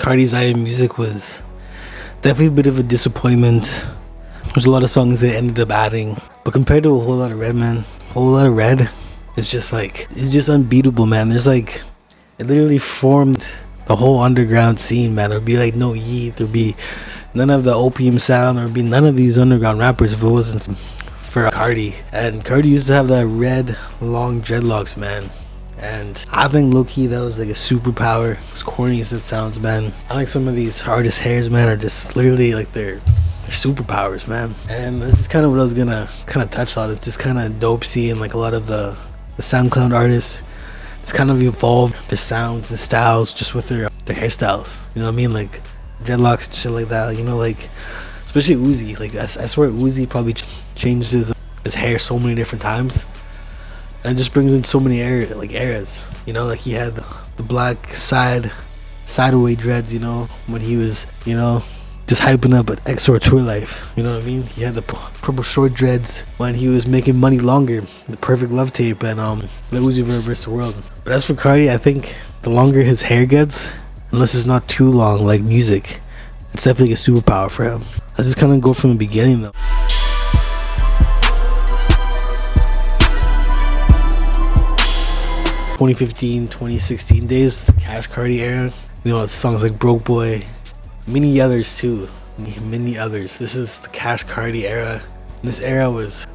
Carti's I Am Music was definitely a bit of a disappointment. There's a lot of songs they ended up adding, but compared to a whole lot of Red, man, whole lot of Red, it's just unbeatable, man. There's like, it literally formed the whole underground scene, man. There'd be like no Yeet, there'd be none of the opium sound, there'd be none of these underground rappers if it wasn't for Carti. And Carti used to have that red long dreadlocks, man. And I think low-key that was like a superpower. As corny as it sounds, man, I think some of these artists' hairs, man, are just literally like they're superpowers, man. And this is kind of what I was gonna kind of touch on. It's just kind of dope seeing like a lot of the SoundCloud artists, it's kind of evolved their sounds and styles just with their hairstyles. You know what I mean? Like dreadlocks and shit like that. You know, like especially Uzi. Like I swear Uzi probably changed his hair so many different times. And it just brings in so many eras, you know, like he had the black sideaway dreads, you know, when he was, you know, just hyping up an extra tour life, you know what I mean? He had the purple short dreads when he was making money longer, the Perfect Love tape and the Uzi versus the World. But as for Carti, I think the longer his hair gets, unless it's not too long like music, it's definitely a superpower for him. Let's just kind of go from the beginning though. 2015, 2016 days, the Cash Carti era. You know, songs like Broke Boy, many others too. Many others. This is the Cash Carti era. This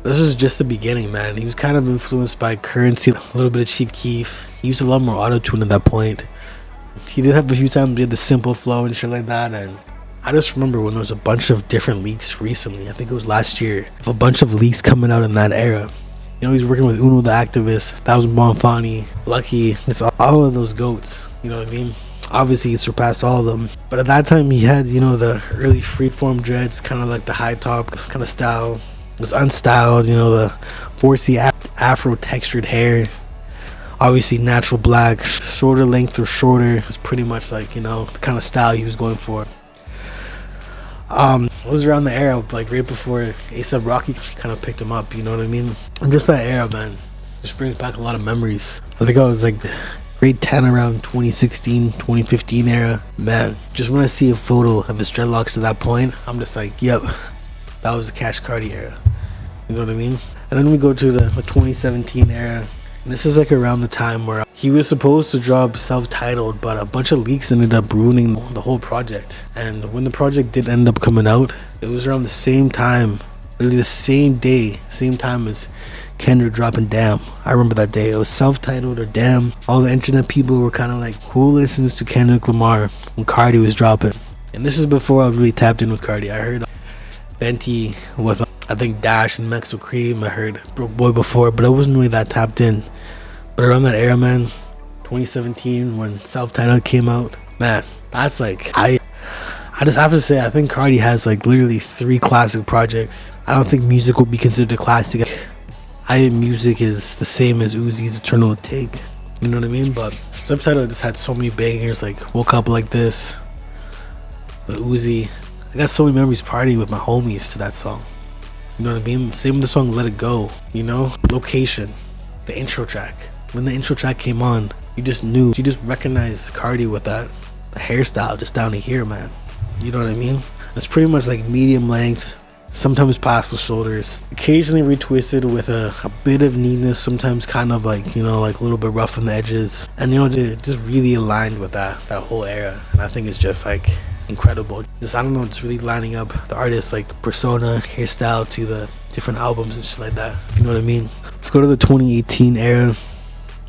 was just the beginning, man. He was kind of influenced by Currency, a little bit of Chief Keef. He used a lot more auto-tune at that point. He did have a few times, he had the simple flow and shit like that. And I just remember when there was a bunch of different leaks recently, I think it was last year, a bunch of leaks coming out in that era. You know, he's working with Uno the Activist, Thousand Bonfani, Lucky. It's all of those goats. You know what I mean? Obviously, he surpassed all of them. But at that time, he had, you know, the early freeform dreads, kind of like the high top kind of style. It was unstyled, you know, the 4C afro textured hair. Obviously, natural black, shorter length or shorter. It's pretty much like, you know, the kind of style he was going for. It was around the era, like right before A$AP Rocky kind of picked him up, you know what I mean? And just that era, man, just brings back a lot of memories. I think I was like grade 10 around 2016, 2015 era. Man, just when I see a photo of his dreadlocks at that point, I'm just like, yep, that was the Cash Carti era. You know what I mean? And then we go to the 2017 era. And this is like around the time where he was supposed to drop self-titled, but a bunch of leaks ended up ruining the whole project. And when the project did end up coming out, it was around the same time, literally the same day, same time as Kendrick dropping Damn. I remember that day. It was self-titled or Damn. All the internet people were kind of like, who listens to Kendrick Lamar when Carti was dropping? And this is before I was really tapped in with Carti. I heard Fenty with, I think, Dash and Mexico Cream. I heard Broke Boy before, but I wasn't really that tapped in. But around that era, man, 2017, when self-titled came out, man, that's like, I just have to say, I think Carti has like literally 3 classic projects. I don't think music will be considered a classic. I Am Music is the same as Uzi's Eternal Take. You know what I mean? But self-titled just had so many bangers, like Woke Up Like This, the Uzi. I got so many memories partying with my homies to that song. You know what I mean? Same with the song Let It Go, you know? Location, the intro track. When the intro track came on, you just knew, you just recognized Carti with that, the hairstyle just down to here, man. You know what I mean? It's pretty much like medium length, sometimes past the shoulders, occasionally retwisted with a bit of neatness, sometimes kind of like, you know, like a little bit rough on the edges. And you know, it just really aligned with that whole era. And I think it's just like incredible. Just, I don't know, it's really lining up the artist's like persona, hairstyle to the different albums and shit like that. You know what I mean? Let's go to the 2018 era.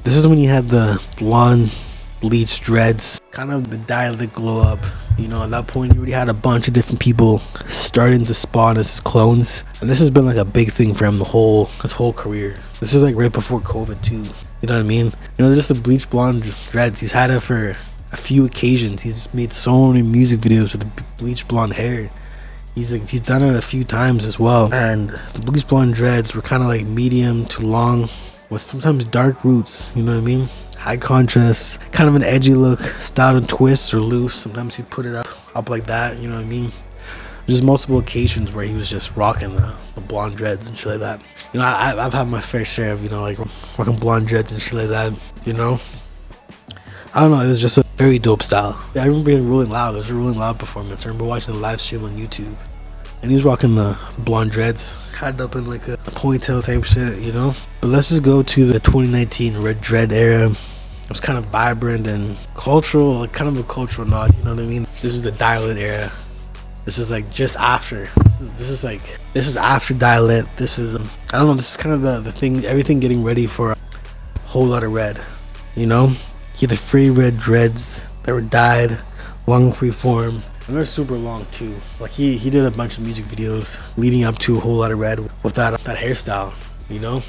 This is when you had the blonde bleached dreads, kind of the dialect glow up. You know, at that point you already had a bunch of different people starting to spawn as his clones, and this has been like a big thing for him his whole career. This is like right before COVID too. You know what I mean? You know, just the bleached blonde dreads, he's had it for a few occasions. He's made so many music videos with the bleached blonde hair. He's done it a few times as well. And the bleached blonde dreads were kind of like medium to long with sometimes dark roots, you know what I mean? High contrast, kind of an edgy look, styled in twists or loose. Sometimes he'd put it up like that, you know what I mean? There's multiple occasions where he was just rocking the blonde dreads and shit like that. You know, I've had my fair share of, you know, like rocking blonde dreads and shit like that, you know? I don't know, it was just Very dope style. Yeah, I remember him Rolling Loud. It was a Rolling Loud performance. I remember watching the live stream on YouTube. And he was rocking the blonde dreads. Had up in like a ponytail type shit, you know? But let's just go to the 2019 Red Dread era. It was kind of vibrant and cultural, like kind of a cultural nod, you know what I mean? This is the Dial It era. This is like just after. This is after Dial It. This is I don't know, this is kind of the thing, everything getting ready for a whole lot of red, you know? He had the free red dreads that were dyed, long free form. And they're super long too. Like he did a bunch of music videos leading up to a whole lot of red with that hairstyle, you know?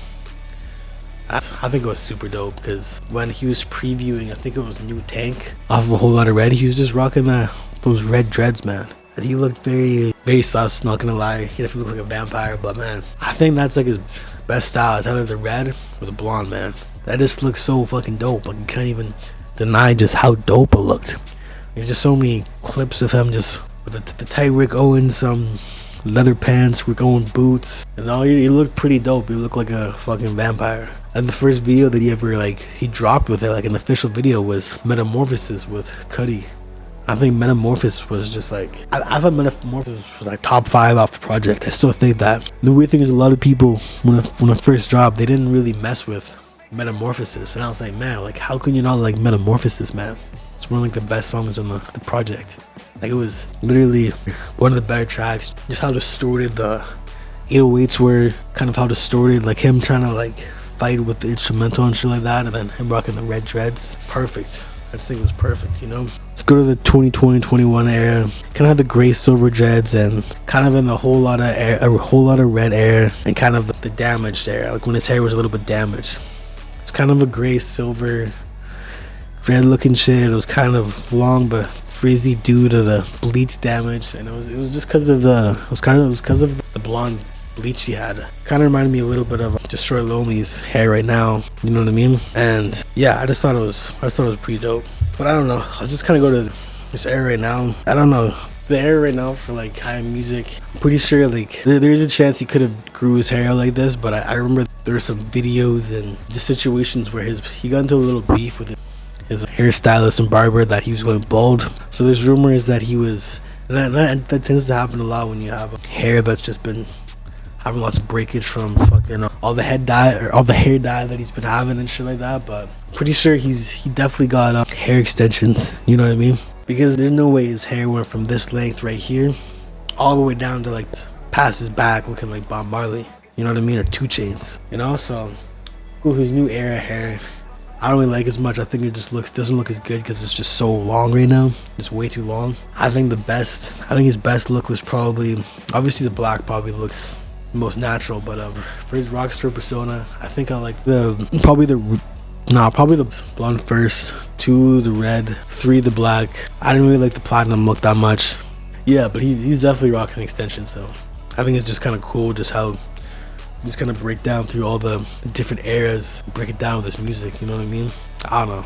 I think it was super dope because when he was previewing, I think it was New Tank off of a whole lot of red, he was just rocking those red dreads, man. And he looked very, very sus, not gonna lie. He definitely looked like a vampire, but man, I think that's like his best style. It's either the red or the blonde, man. That just looks so fucking dope. Like you can't even deny just how dope it looked. There's just so many clips of him just with the tight Rick Owens, leather pants, Rick Owens boots, and all. He looked pretty dope. He looked like a fucking vampire. And the first video that he ever he dropped with it, like an official video, was Metamorphosis with Carti. I think Metamorphosis was just like, I thought Metamorphosis was like top 5 off the project. I still think that. The weird thing is a lot of people when it first dropped, they didn't really mess with Metamorphosis, and I was like, man, like how can you not like Metamorphosis, man? It's one of like the best songs on the project. Like it was literally one of the better tracks. Just how distorted the 808s were, kind of how distorted, like him trying to like fight with the instrumental and shit like that, and then him rocking the red dreads. Perfect. I just think it was perfect, you know? Let's go to the 2020-21 era. Kind of had the gray silver dreads and kind of in the whole lot of red era and kind of the damaged era, like when his hair was a little bit damaged. It's kind of a gray silver red looking shit. It was kind of long but frizzy due to the bleach damage, and it was just because of the blonde bleach he had. Kind of reminded me a little bit of Destroy Lonely's hair right now, you know what I mean? And yeah, I just thought it was pretty dope. But I don't know, let's just kind of go to this era right now. I don't know, the era right now for like high music, I'm pretty sure like there's a chance he could have grew his hair like this, but I remember there were some videos and just situations where he got into a little beef with his hairstylist and barber that he was going bald. So there's rumors that he was that tends to happen a lot when you have hair that's just been having lots of breakage from fucking all the head dye or all the hair dye that he's been having and shit like that. But pretty sure he definitely got hair extensions, you know what I mean? Because there's no way his hair went from this length right here all the way down to like past his back looking like Bob Marley, you know what I mean? Or 2 Chainz. And also his new era hair, I don't really like as much. I think it just doesn't look as good because it's just so long right now. It's way too long. I think his best look was probably, obviously the black probably looks the most natural, but for his rockstar persona, I think I like probably the blonde first, 2 the red, 3 the black. I didn't really like the platinum look that much. Yeah, but he's definitely rocking extensions, so I think it's just kind of cool just how just kind of break down through all the different eras, break it down with this music, you know what I mean? I don't know.